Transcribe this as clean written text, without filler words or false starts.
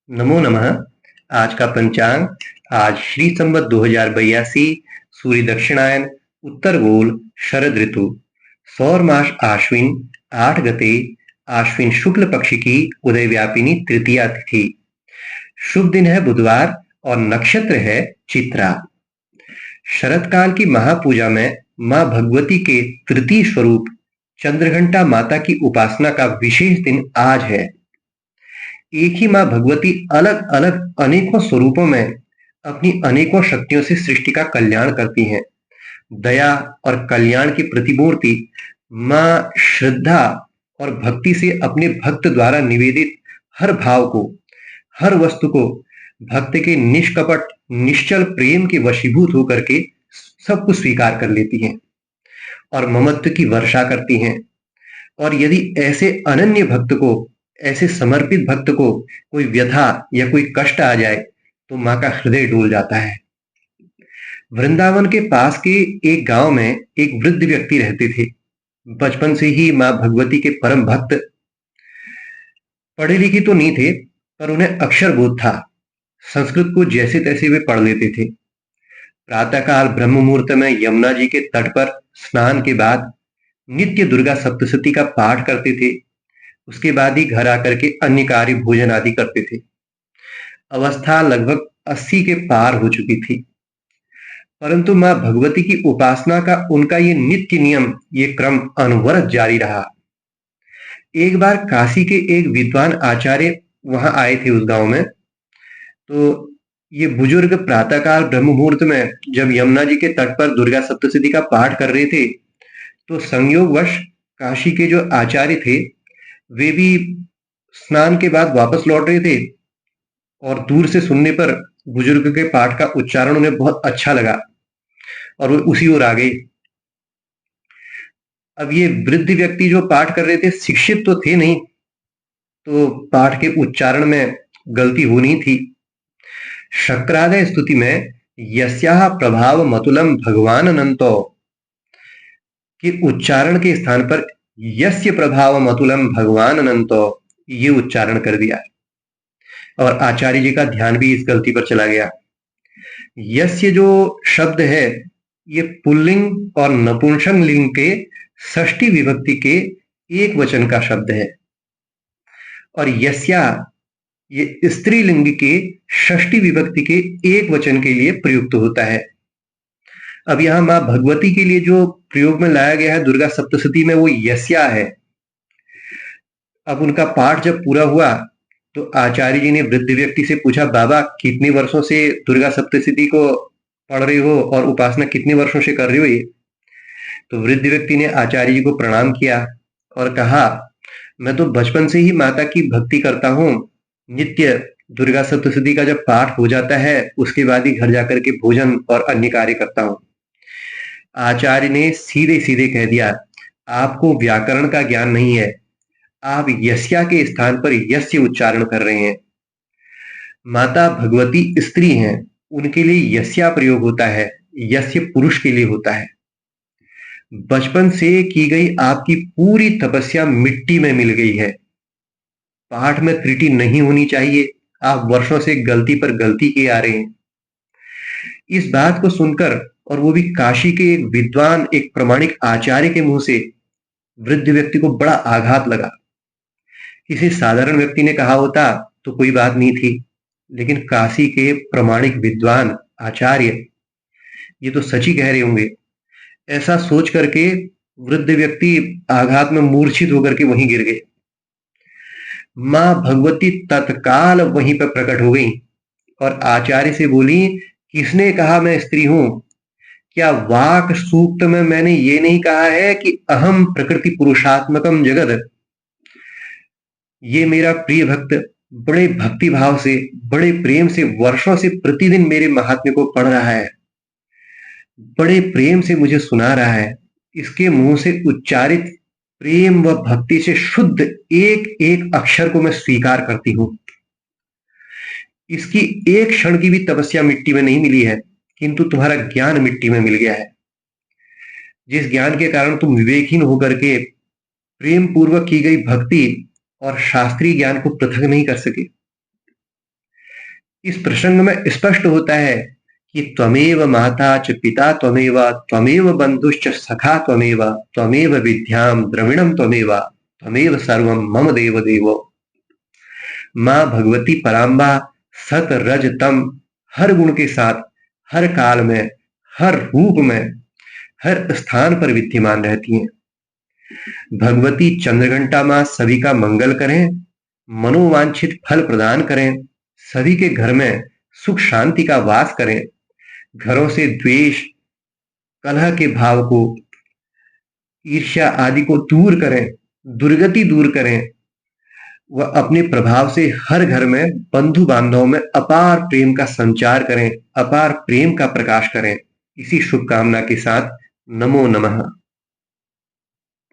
नमो नमः। आज का पंचांग। आज श्री संवत 2082, सूर्य दक्षिणायन, उत्तर गोल, शरद ऋतु, सौर मास आश्विन, 8 गते, आश्विन शुक्ल पक्ष की उदय व्यापिनी तृतीया तिथि। शुभ दिन है बुधवार और नक्षत्र है चित्रा। शरद काल की महापूजा में मां भगवती के तृतीय स्वरूप चंद्रघंटा माता की उपासना का विशेष दिन आज है। एक ही मां भगवती अलग अलग अनेकों स्वरूपों में अपनी अनेकों शक्तियों से सृष्टि का कल्याण करती हैं। दया और कल्याण की प्रतिमूर्ति मां श्रद्धा और भक्ति से अपने भक्त द्वारा निवेदित हर भाव को, हर वस्तु को भक्त के निष्कपट निश्चल प्रेम के वशीभूत होकर के सब कुछ स्वीकार कर लेती हैं और ममत्व की वर्षा करती हैं। और यदि ऐसे अनन्य भक्त को, ऐसे समर्पित भक्त को कोई व्यथा या कोई कष्ट आ जाए तो मां का हृदय डोल जाता है। वृंदावन के पास के एक गांव में एक वृद्ध व्यक्ति रहते थे। बचपन से ही मां भगवती के परम भक्त। पढ़े लिखे तो नहीं थे, पर उन्हें अक्षर बोध था। संस्कृत को जैसे तैसे वे पढ़ लेते थे। प्रातःकाल ब्रह्म मुहूर्त में यमुना जी के तट पर स्नान के बाद नित्य दुर्गा सप्तशती का पाठ करते थे। उसके बाद ही घर आकर के अन्य कार्य भोजन आदि करते थे। अवस्था लगभग 80 के पार हो चुकी थी, परंतु मां भगवती की उपासना का उनका ये नित्य नियम, ये क्रम अनवरत जारी रहा। एक बार काशी के एक विद्वान आचार्य वहां आए थे उस गांव में। तो ये बुजुर्ग प्रातःकाल ब्रह्म मुहूर्त में जब यमुना जी के तट पर दुर्गा सप्तशती का पाठ कर रहे थे, तो संयोगवश काशी के जो आचार्य थे वे भी स्नान के बाद वापस लौट रहे थे और दूर से सुनने पर बुजुर्ग के पाठ का उच्चारण उन्हें बहुत अच्छा लगा और वो उसी ओर आ गए। अब ये वृद्ध व्यक्ति जो पाठ कर रहे थे शिक्षित तो थे नहीं, तो पाठ के उच्चारण में गलती होनी थी। शक्रादय स्तुति में यस्याह प्रभाव मतुलम भगवान अनंतो के उच्चारण के स्थान पर यस्य प्रभाव मतुलम भगवान अनंतो ये उच्चारण कर दिया और आचार्य जी का ध्यान भी इस गलती पर चला गया। यस्य जो शब्द है ये पुल्लिंग और नपुंसक लिंग के षष्ठी विभक्ति के एक वचन का शब्द है और यस्या ये स्त्रीलिंग के षष्ठी विभक्ति के एक वचन के लिए प्रयुक्त होता है। अब यहां मां भगवती के लिए जो प्रयोग में लाया गया है दुर्गा सप्तशती में वो यस्या है। अब उनका पाठ जब पूरा हुआ तो आचार्य जी ने वृद्ध व्यक्ति से पूछा, बाबा कितने वर्षों से दुर्गा सप्तशती को पढ़ रहे हो और उपासना कितने वर्षों से कर रहे हो ये? तो वृद्ध व्यक्ति ने आचार्य जी को प्रणाम किया और कहा, मैं तो बचपन से ही माता की भक्ति करता हूँ। नित्य दुर्गा सप्तशती का जब पाठ हो जाता है उसके बाद ही घर जाकर के भोजन और अन्य कार्य करता हूँ। आचार्य ने सीधे सीधे कह दिया, आपको व्याकरण का ज्ञान नहीं है, आप यस्या के स्थान पर यस्य उच्चारण कर रहे हैं। माता भगवती स्त्री हैं, उनके लिए यस्या प्रयोग होता है, यस्य पुरुष के लिए होता है। बचपन से की गई आपकी पूरी तपस्या मिट्टी में मिल गई है। पाठ में त्रुटि नहीं होनी चाहिए, आप वर्षों से गलती पर गलती किए आ रहे हैं। इस बात को सुनकर, और वो भी काशी के एक विद्वान, एक प्रामाणिक आचार्य के मुंह से, वृद्ध व्यक्ति को बड़ा आघात लगा। किसी साधारण व्यक्ति ने कहा होता तो कोई बात नहीं थी, लेकिन काशी के प्रामाणिक विद्वान आचार्य ये तो सच ही कह रहे होंगे। ऐसा सोच करके वृद्ध व्यक्ति आघात में मूर्छित होकर के वहीं गिर गए। मां भगवती तत्काल वहीं पर प्रकट हो गई और आचार्य से बोली, किसने कहा मैं स्त्री हूं? क्या वाक सूक्त में मैंने ये नहीं कहा है कि अहम प्रकृति पुरुषात्मकम जगत? ये मेरा प्रिय भक्त बड़े भक्ति भाव से, बड़े प्रेम से वर्षों से प्रतिदिन मेरे महात्म्य को पढ़ रहा है, बड़े प्रेम से मुझे सुना रहा है। इसके मुंह से उच्चारित प्रेम व भक्ति से शुद्ध एक एक अक्षर को मैं स्वीकार करती हूं। इसकी एक क्षण की भी तपस्या मिट्टी में नहीं मिली है, किंतु तुम्हारा ज्ञान मिट्टी में मिल गया है, जिस ज्ञान के कारण तुम विवेकहीन होकर के प्रेम पूर्वक की गई भक्ति और शास्त्रीय ज्ञान को पृथक नहीं कर सके। इस प्रसंग में स्पष्ट होता है कि त्वमेव माता च पिता त्वमेव त्वमेव बंधुश्च सखा त्वमेव त्वमेव विद्याम द्रविणम त्वमेव त्वमेव सर्वम मम देव देवो। माँ भगवती पराम्बा सत रज तम हर गुण के साथ हर काल में, हर रूप में, हर स्थान पर विद्यमान रहती हैं। भगवती चंद्रघंटा माँ सभी का मंगल करें, मनोवांछित फल प्रदान करें, सभी के घर में सुख शांति का वास करें, घरों से द्वेष कलह के भाव को, ईर्ष्या आदि को दूर करें, दुर्गति दूर करें, वह अपने प्रभाव से हर घर में बंधु बांधवों में अपार प्रेम का संचार करें, अपार प्रेम का प्रकाश करें। इसी शुभकामना के साथ नमो नमः।